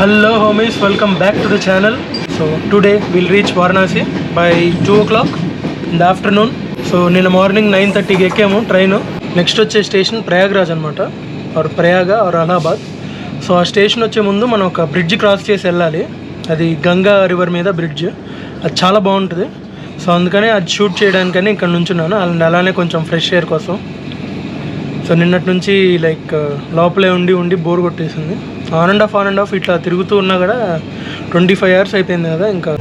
Hello homies, welcome back to the channel. So today we'll reach Varanasi by 2 o'clock in the afternoon. So నిన్న morning 9:30కి ఎక్కాము train. Next వచ్చే station Prayagraj అనమాట, or Prayag or Allahabad. So ఆ station వచ్చే ముందు మనం ఒక బ్రిడ్జ్ క్రాస్ చేసి వెళ్ళాలి. అది గంగా రివర్ మీద బ్రిడ్జ్. అది చాలా బాగుంటుంది. సో అందుకని అది షూట్ చేయడానికని ఇక్కడ నుంచున్నాను. అలానే కొంచెం ఫ్రెష్ ఎయిర్ కోసం. సో నిన్నటి నుంచి లైక్ లోపలే ఉండి బోర్ కొట్టేసింది. ఆన్ అండ్ ఆఫ్ ఇట్లా తిరుగుతూ ఉన్నా కూడా 25 hours అయిపోయింది కదా. ఇంకా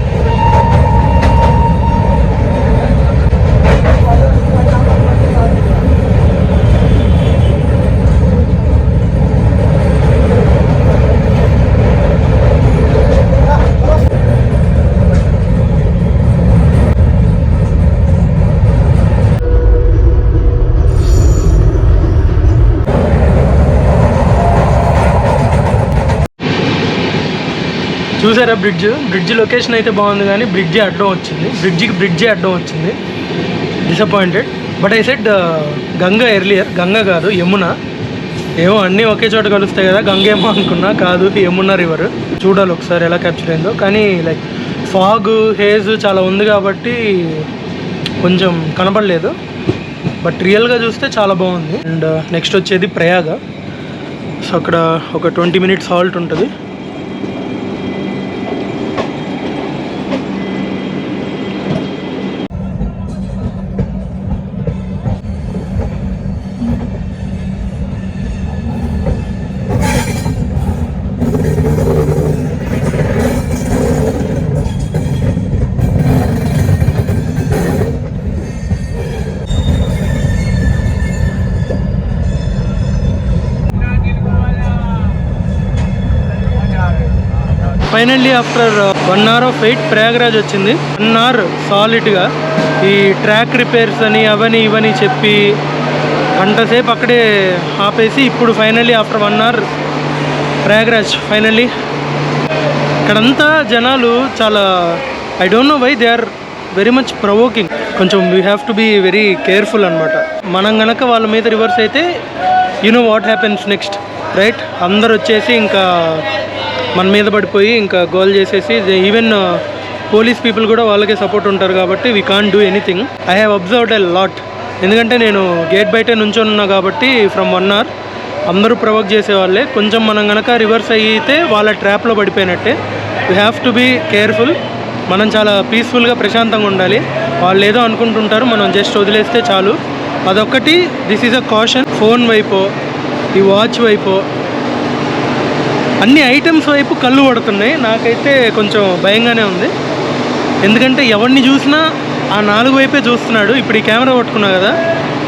చూసారా బ్రిడ్జ్ లొకేషన్ అయితే బాగుంది, కానీ బ్రిడ్జి అడ్డం వచ్చింది. Disappointed. But I said Ganga earlier, Ganga కాదు యమున. ఏమో అన్నీ ఒకే చోట కలుస్తాయి కదా, గంగ ఏమో అనుకున్నా, కాదు యమున రివర్. చూడాలి ఒకసారి ఎలా క్యాప్చర్ అయిందో. కానీ లైక్ ఫాగ్ హేజ్ చాలా ఉంది కాబట్టి కొంచెం కనపడలేదు. బట్ రియల్గా చూస్తే చాలా బాగుంది. అండ్ నెక్స్ట్ వచ్చేది ప్రయాగ. సో అక్కడ ఒక 20 minutes హాల్ట్ ఉంటుంది. Finally after 1 hour of wait Prayagraj వచ్చింది. 1 hour సాలిడ్గా ఈ ట్రాక్ రిపేర్స్ అని అవని ఇవని చెప్పి గంటసేపు అక్కడే ఆపేసి ఇప్పుడు finally after 1 hour Prayagraj finally. ఇక్కడంతా జనాలు చాలా, I don't know why they are very much provoking. కొంచెం we have to be very careful అనమాట. మనం గనక వాళ్ళ మీద రివర్స్ అయితే you know what happens next, right? అందరు వచ్చేసి ఇంకా మన మీద పడిపోయి ఇంకా గోల్ చేసేసి, ఈవెన్ పోలీస్ పీపుల్ కూడా వాళ్ళకే సపోర్ట్ ఉంటారు కాబట్టి we can't do anything. I have observed a lot. ఎందుకంటే నేను గేట్ బయటే నుంచొని ఉన్నా కాబట్టి ఫ్రమ్ 1 hour అందరూ ప్రొవోక్ చేసేవాళ్ళే. కొంచెం మనం కనుక రివర్స్ అయితే వాళ్ళ ట్రాప్లో పడిపోయినట్టే. We have to be careful. మనం చాలా పీస్ఫుల్గా ప్రశాంతంగా ఉండాలి. వాళ్ళు ఏదో అనుకుంటుంటారు, మనం జస్ట్ వదిలేస్తే చాలు. అదొక్కటి, this is a caution. Phone వైపు, ఈ వాచ్ వైపు, అన్ని ఐటమ్స్ వైపు కళ్ళు పడుతున్నాయి. నాకైతే కొంచెం భయంగానే ఉంది. ఎందుకంటే ఎవరిని చూసినా ఆ 4 వైపే చూస్తున్నాడు. ఇప్పుడు ఈ కెమెరా పట్టుకున్నా కదా,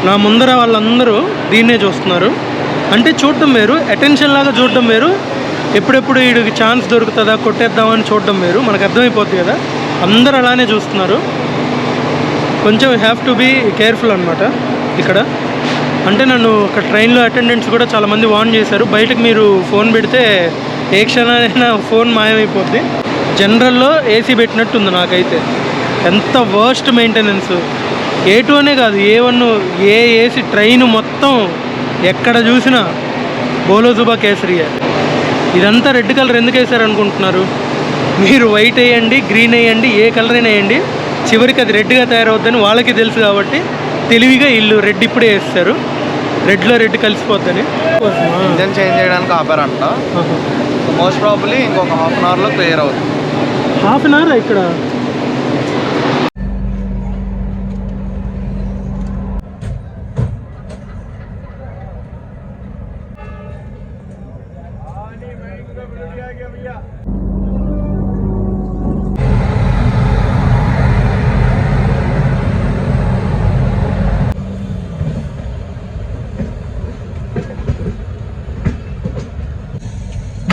నా ముందర వాళ్ళందరూ దీన్నే చూస్తున్నారు. అంటే చూడటం వేరు, అటెన్షన్ లాగా చూడటం వేరు. ఎప్పుడెప్పుడు వీడికి ఛాన్స్ దొరుకుతుందా కొట్టేద్దామని చూడటం వేరు. మనకు అర్థమైపోద్ది కదా, అందరూ అలానే చూస్తున్నారు. కొంచెం హ్యావ్ టు బీ కేర్ఫుల్ అనమాట ఇక్కడ. అంటే నన్ను ఒక ట్రైన్లో అటెండెంట్స్ కూడా చాలామంది వార్న్ చేశారు, బయటకు మీరు ఫోన్ పెడితే ఏ క్షణమైనా ఫోన్ మాయమైపోద్ది. జనరల్లో ఏసీ పెట్టినట్టుంది నాకైతే. ఎంత వర్స్ట్ మెయింటెనెన్స్. A2 అనే కాదు, A1 ఏసీ ట్రైన్ మొత్తం ఎక్కడ చూసినా బోలో జుబా కేసరియా. ఇదంతా రెడ్ కలర్ ఎందుకు వేసారు అనుకుంటున్నారు? మీరు వైట్ వేయండి, గ్రీన్ వేయండి, ఏ కలర్ అయినా వేయండి, చివరికి అది రెడ్గా తయారవుద్దని వాళ్ళకి తెలుసు కాబట్టి తెలివిగా వీళ్ళు రెడ్ ఇప్పుడే వేస్తారు, రెడ్లో రెడ్ కలిసిపోద్దని. ఇంజన్ చేంజ్ చేయడానికి ఆపారంట. మోస్ట్ ప్రాబబ్లీ ఇంకొక 1/2 hourలో క్లియర్ అవుతుంది. 1/2 hour ఇక్కడ.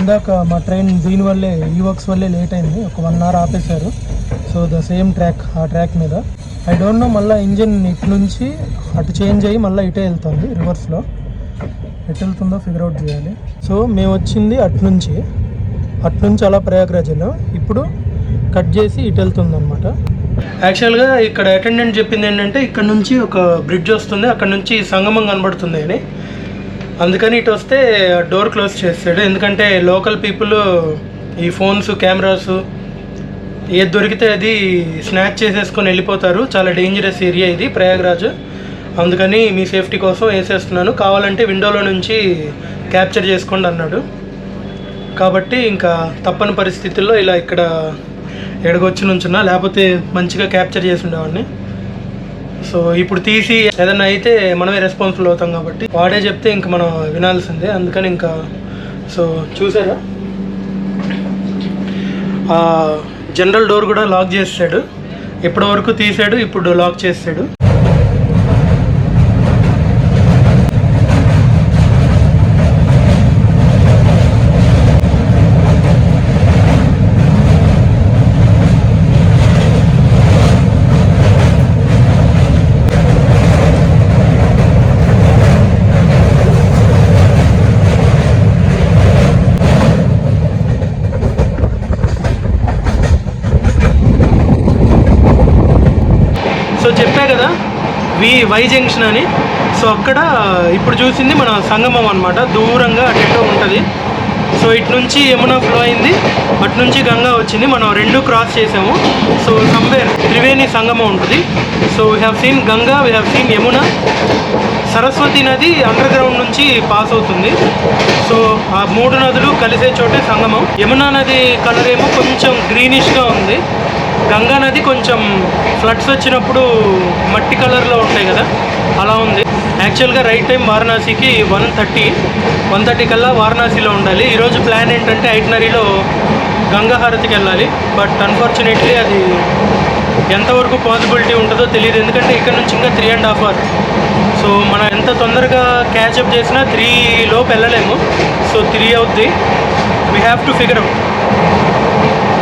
ఇందాక మా ట్రైన్ దీనివల్లే, ఈ వర్క్స్ వల్లే లేట్ అయింది. ఒక 1 hour ఆపేశారు. సో ద సేమ్ ట్రాక్, ఆ ట్రాక్ మీద ఐ డోంట్ నో, మళ్ళీ ఇంజిన్ ఇటు నుంచి అటు చేంజ్ అయ్యి మళ్ళీ ఇటే వెళ్తుంది రివర్స్లో. ఎటు వెళ్తుందో ఫిగర్ అవుట్ చేయాలి. సో మేము వచ్చింది అటు నుంచి అలా ప్రయాగ్రాజ్ వెళ్ళాం. ఇప్పుడు కట్ చేసి ఇటు వెళ్తుంది అనమాట. యాక్చువల్గా ఇక్కడ అటెండెంట్ చెప్పింది ఏంటంటే ఇక్కడ నుంచి ఒక బ్రిడ్జ్ వస్తుంది, అక్కడ నుంచి సంగమం కనబడుతుంది అని. అందుకని ఇటు వస్తే డోర్ క్లోజ్ చేస్తాడు, ఎందుకంటే లోకల్ పీపుల్ ఈ ఫోన్స్, కెమెరాస్ ఏది దొరికితే అది స్నాచ్ చేసేసుకొని వెళ్ళిపోతారు. చాలా డేంజరస్ ఏరియా ఇది ప్రయాగ్రాజ్. అందుకని మీ సేఫ్టీ కోసం వేసేస్తున్నాను. కావాలంటే విండోలో నుంచి క్యాప్చర్ చేసుకోండి అన్నాడు. కాబట్టి ఇంకా తప్పని పరిస్థితుల్లో ఇలా ఇక్కడ ఎడగొచ్చి నుంచున్నా, లేకపోతే మంచిగా క్యాప్చర్ చేసి ఉండేవాడిని. సో ఇప్పుడు తీసి ఏదైనా అయితే మనమే రెస్పాన్సిబుల్ అవుతాం కాబట్టి వాడే చెప్తే ఇంక మనం వినాల్సిందే. అందుకని ఇంకా సో చూసారా, జనరల్ డోర్ కూడా లాక్ చేసాడు. ఇప్పటి వరకు తీసాడు, ఇప్పుడు లాక్ చేసాడు. సో చెప్పా కదా వై జంక్షన్ అని. సో అక్కడ ఇప్పుడు చూసింది మన సంగమం అనమాట. దూరంగా అటెండో ఉంటుంది. సో ఇటు నుంచి యమునా ఫ్లో అయింది, అటు నుంచి గంగా వచ్చింది. మనం రెండు క్రాస్ చేసాము. సో సమ్వేర్ త్రివేణి సంగమం ఉంటుంది. So we have seen Ganga, we have seen Yamuna. Saraswati నది అండర్ గ్రౌండ్ నుంచి పాస్ అవుతుంది. సో ఆ మూడు నదులు కలిసే చోటే సంగమం. యమునా నది కలర్ ఏమో కొంచెం గ్రీనిష్గా ఉంది. గంగా నది కొంచెం ఫ్లడ్స్ వచ్చినప్పుడు మట్టి కలర్లో ఉంటాయి కదా, అలా ఉంది. యాక్చువల్గా రైట్ టైం వారణాసికి 1:30 కల్లా వారణాసిలో ఉండాలి. ఈరోజు ప్లాన్ ఏంటంటే ఐటినరీలో గంగా హారతికి వెళ్ళాలి. బట్ అన్ఫార్చునేట్లీ అది ఎంతవరకు పాసిబిలిటీ ఉంటుందో తెలియదు. ఎందుకంటే ఇక్కడ నుంచి ఇంకా 3.5 hours. సో మనం ఎంత తొందరగా క్యాచప్ చేసినా 3 లోపు వెళ్ళలేము. సో 3 అవుద్ది. We have to figure out.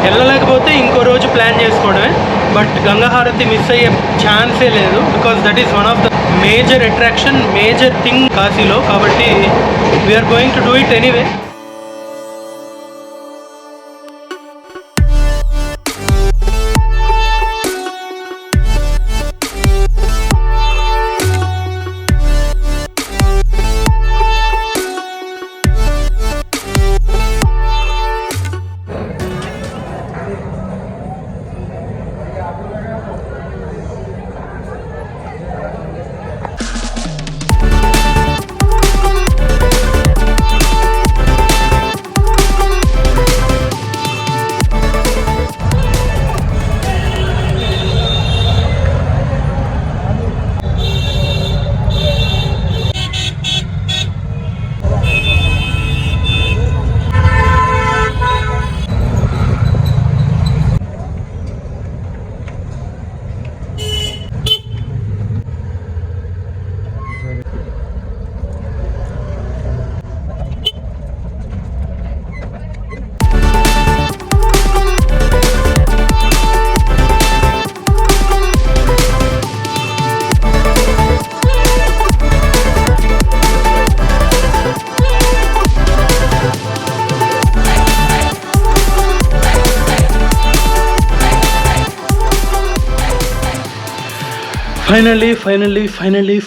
వెళ్ళలేకపోతే ఇంకో రోజు ప్లాన్ చేసుకోవడమే. బట్ గంగా హారతి మిస్ అయ్యే ఛాన్సే లేదు. Because that is one of the major attraction, major thing కాశీలో. కాబట్టి we are going to do it anyway.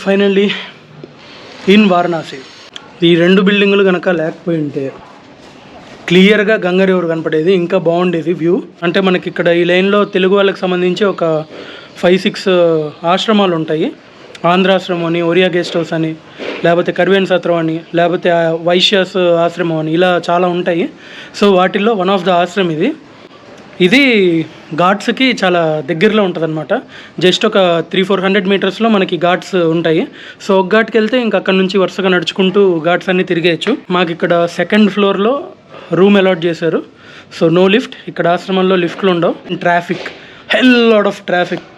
Finally in Varanasi. ఈ 2 బిల్డింగులు కనుక లేకపోయి ఉంటే క్లియర్గా గంగా రివర్ కనపడేది, ఇంకా బాగుండేది వ్యూ. అంటే మనకి ఇక్కడ ఈ లైన్లో తెలుగు వాళ్ళకి సంబంధించి ఒక 5-6 ఆశ్రమాలు ఉంటాయి. ఆంధ్రాశ్రమం అని, ఒరియా గెస్ట్ హౌస్ అని, లేకపోతే కర్వేన్ సత్రం అని, లేకపోతే వైశ్యాస్ ఆశ్రమం అని, ఇలా చాలా ఉంటాయి. సో వాటిల్లో వన్ ఆఫ్ ద ఆశ్రమం ఇది ఘాట్స్కి చాలా దగ్గరలో ఉంటుంది అనమాట. జస్ట్ ఒక 300-400 మీటర్స్లో మనకి ఘాట్స్ ఉంటాయి. సో ఒక ఘాట్కి వెళ్తే ఇంక అక్కడ నుంచి వరుసగా నడుచుకుంటూ ఘాట్స్ అన్నీ తిరిగేయచ్చు. మాకు ఇక్కడ 2nd ఫ్లోర్లో రూమ్ అలాట్ చేశారు. So no lift. ఇక్కడ ఆశ్రమంలో లిఫ్ట్లు ఉండవు. Traffic, hell lot of traffic,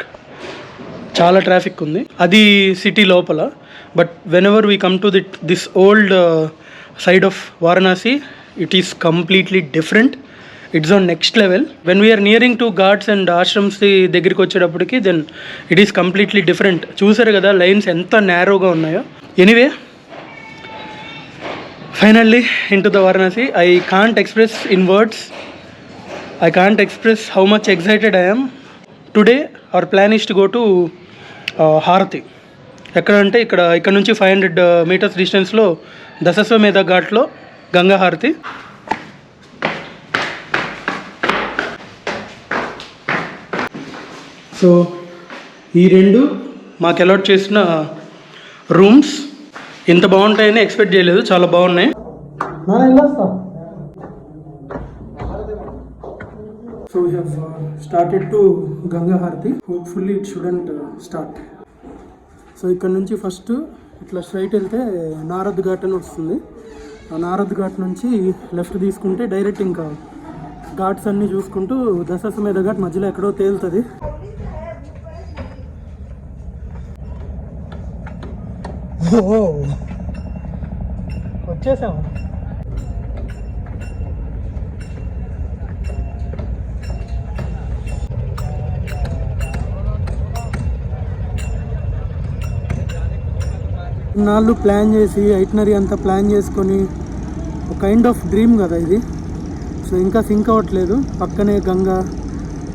చాలా ట్రాఫిక్ ఉంది. అది సిటీ లోపల. But whenever we come to this old side of Varanasi, it is completely different. It's on next level. When we are nearing to ghats and ashrams దగ్గరికి వచ్చేటప్పటికి then it is completely different. చూసారు కదా lines ఎంత నేరోగా ఉన్నాయో. Anyway, finally into the Varanasi. I can't express in words, I can't express how much excited I am. Today our plan is to go to హారతి. ఎక్కడంటే ఇక్కడ నుంచి 500 metres డిస్టెన్స్లో దశస్వమేధ ఘాట్లో గంగా హారతి. సో ఈ రెండు మాకు అలాట్ చేసిన రూమ్స్ ఇంత బాగుంటాయని ఎక్స్పెక్ట్ చేయలేదు, చాలా బాగున్నాయి. So we have started to Ganga aarti. Hopefully it shouldn't start. So ఇక్కడ నుంచి ఫస్ట్ ఇట్లా స్ట్రైట్ వెళ్తే నారద్ ఘాట్ అని వస్తుంది. ఆ నారద్ ఘాట్ నుంచి లెఫ్ట్ తీసుకుంటే డైరెక్ట్ ఇంకా ఘాట్స్ అన్నీ చూసుకుంటూ దశాశ్వమేధ ఘాట్ మధ్యలో ఎక్కడో తేలుతుంది. వచ్చేసాము. నాళ్ళు ప్లాన్ చేసి ఐటనరీ అంతా ప్లాన్ చేసుకొని ఒక కైండ్ ఆఫ్ డ్రీమ్ కదా ఇది. సో ఇంకా సింక్ అవ్వట్లేదు. పక్కనే గంగా,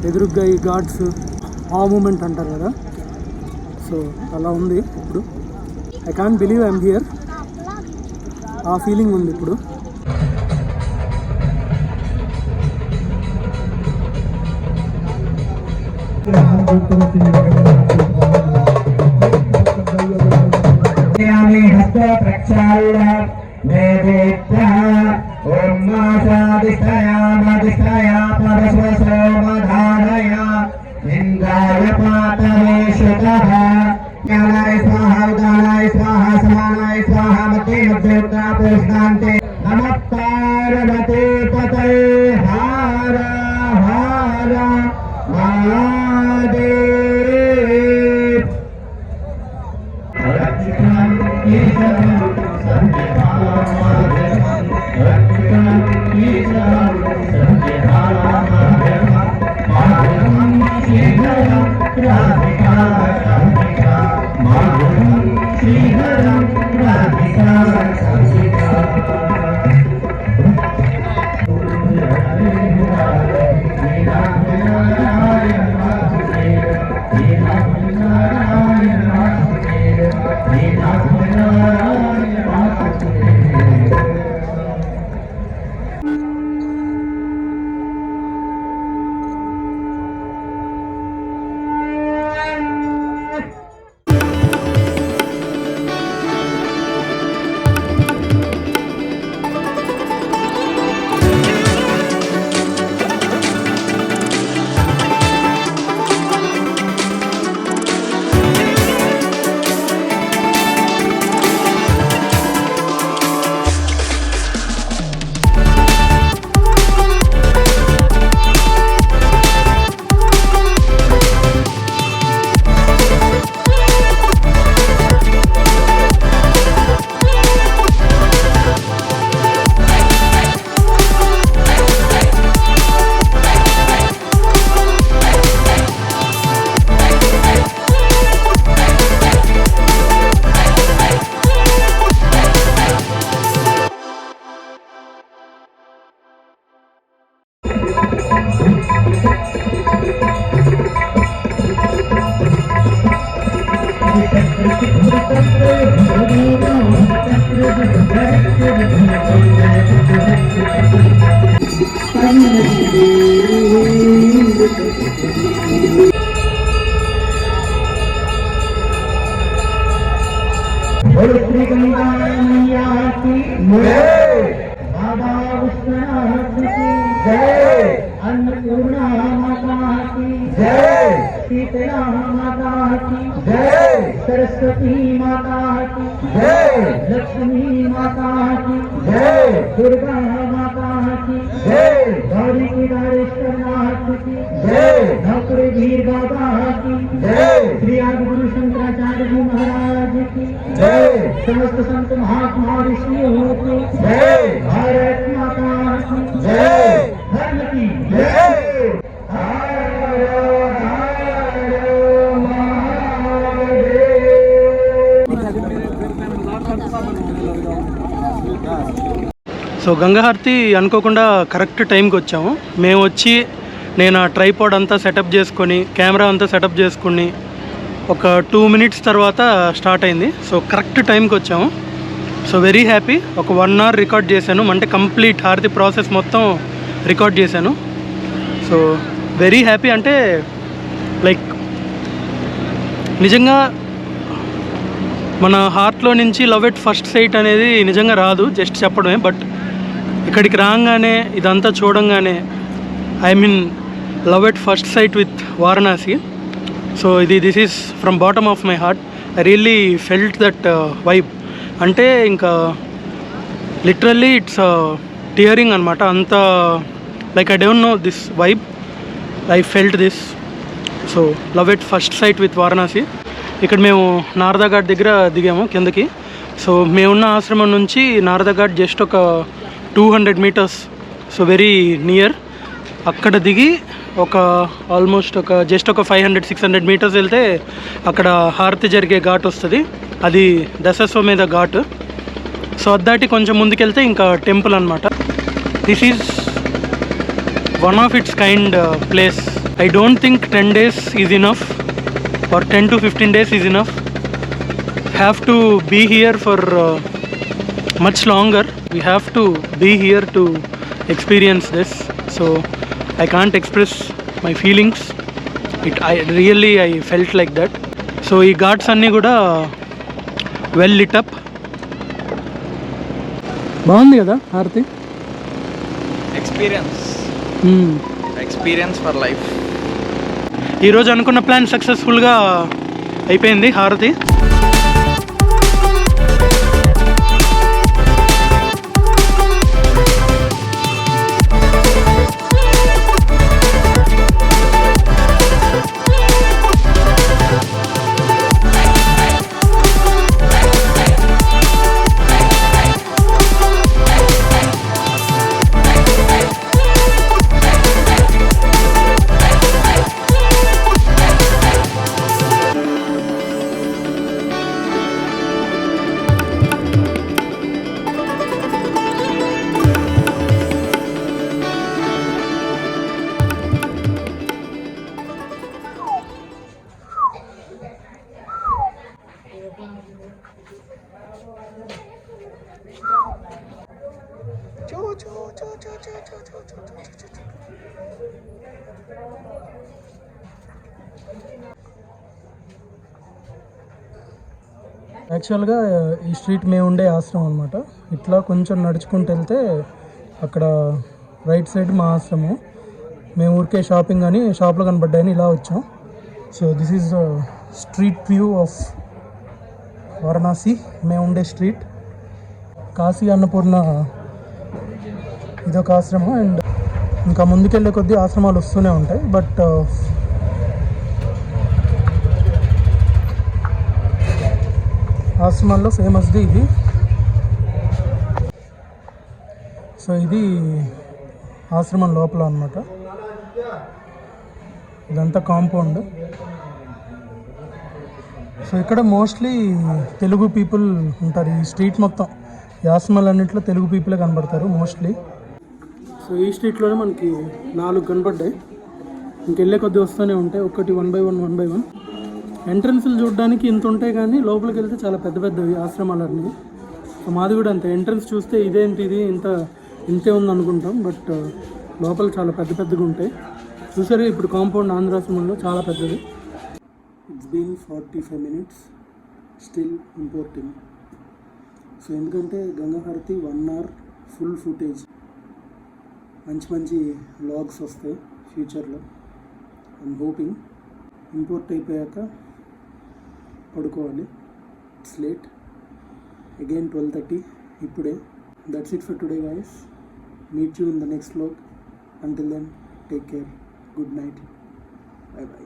ఎదురుగ్గా ఈ ఘాట్స్, ఆ మూమెంట్ అంటారు కదా. సో అలా ఉంది ఇప్పుడు. I can't believe I'm here. ఆ ఫీలింగ్ ఉంది ఇప్పుడు. अन्नपूर्णा माता की जय, शीतला माता की जय, सरस्वती माता की जय, लक्ष्मी माता की जय, दुर्गा माता की जय, गौरी केदारेश्वर नाथ की जय, नौकरी वीर बाबा की जय, श्री आदि गुरु शंकराचार्य जी महाराज की जय, समस्त संत महात्मा ऋषियों की जय, भारत माता की जय, धर्म की जय। సో గంగాహారతి అనుకోకుండా కరెక్ట్ టైంకి వచ్చాము. మేము వచ్చి నేను ఆ ట్రైపాడ్ అంతా సెటప్ చేసుకొని కెమెరా అంతా సెటప్ చేసుకుని ఒక 2 minutes తర్వాత స్టార్ట్ అయింది. సో కరెక్ట్ టైంకి వచ్చాము. So very happy. ఒక 1 hour రికార్డ్ చేశాను, అంటే కంప్లీట్ హారతి ప్రాసెస్ మొత్తం రికార్డ్ చేశాను. So very happy. అంటే లైక్ నిజంగా మన హార్ట్లో నుంచి లవ్ ఎట్ ఫస్ట్ సైట్ అనేది నిజంగా రాదు, జస్ట్ చెప్పడమే. బట్ ఇక్కడికి రాగానే ఇదంతా చూడంగానే I mean love at first sight with Varanasi. So this is from bottom of my heart. I really felt that vibe. అంటే ఇంకా లిటరల్లీ ఇట్స్ టియరింగ్ అనమాట. అంత like I don't no this vibe, I felt this. So love at first sight with Varanasi. ఇక్కడ మేము నారదా ఘాట్ దగ్గర దిగాము కిందకి. So మేమున్న ఆశ్రమం నుంచి నారదా ఘాట్ జస్ట్ ఒక 200 meters, సో వెరీ నియర్. అక్కడ దిగి ఒక ఆల్మోస్ట్ జస్ట్ ఒక 500-600 meters వెళ్తే అక్కడ హారతి జరిగే ఘాట్ వస్తుంది. అది దశాశ్వమేధ ఘాట్. సో అది దాటి కొంచెం ముందుకెళ్తే ఇంకా టెంపుల్ అనమాట. This is one of it's kind place. I don't think 10 days is enough, or 10 to 15 days is enough. Have to be here for much longer. We have to be here to experience this. So I can't express my feelings. I felt like that. So ee ghats anni kuda well lit up. బాగుంది కదా హారతి. Experience for life. ఈరోజు అనుకున్న plan సక్సెస్ఫుల్గా అయిపోయింది. హారతి యాక్చువల్గా ఈ స్ట్రీట్ మేము ఉండే ఆశ్రమం అనమాట. ఇట్లా కొంచెం నడుచుకుంటూ వెళ్తే అక్కడ రైట్ సైడ్ మా ఆశ్రమం. మేము ఊరికే షాపింగ్ అని షాప్లో కనబడ్డాయని ఇలా వచ్చాం. So this is street view of Varanasi. మేము ఉండే స్ట్రీట్. కాశీ అన్నపూర్ణ ఇదొక ఆశ్రమం. అండ్ ఇంకా ముందుకెళ్ళే కొద్దీ ఆశ్రమాలు వస్తూనే ఉంటాయి. బట్ ఆశ్రమాల్లో ఫేమస్ది ఇది. సో ఇది ఆశ్రమం లోపల అన్నమాట. ఇదంతా కాంపౌండ్. సో ఇక్కడ మోస్ట్లీ తెలుగు పీపుల్ ఉంటారు. ఈ స్ట్రీట్ మొత్తం ఈ ఆశ్రమాలన్నింటిలో తెలుగు పీపులే కనబడతారు మోస్ట్లీ. సో ఈ స్ట్రీట్లోనే మనకి 4 కనబడ్డాయి. ఇంకెళ్ళే కొద్ది వస్తూనే ఉంటాయి. ఒకటి 1 by 1. ఎంట్రన్స్లు చూడడానికి ఇంత ఉంటాయి, కానీ లోపలికి వెళ్తే చాలా పెద్ద పెద్దవి ఆశ్రమాలన్నీ. సో మాది కూడా అంతే. ఎంట్రన్స్ చూస్తే ఇదేంటి ఇది ఇంతే ఉంది అనుకుంటాం. బట్ లోపల చాలా పెద్ద పెద్దగా ఉంటాయి. చూసారు ఇప్పుడు కాంపౌండ్ ఆంధ్రాశ్రమంలో చాలా పెద్దది. It's been 45 minutes still importing. So ఎందుకంటే Ganga aarti 1 hour full footage, మంచి వ్లాగ్స్ వస్తాయి ఫ్యూచర్లో. I'm hoping. ఇంపోర్ట్ అయిపోయాక పడుకోవాలి. ఇట్స్ లేట్ అగైన్ 12:30 ఇప్పుడే. That's it for today guys. Meet you in the next vlog. Until then take care. Good night. Bye by.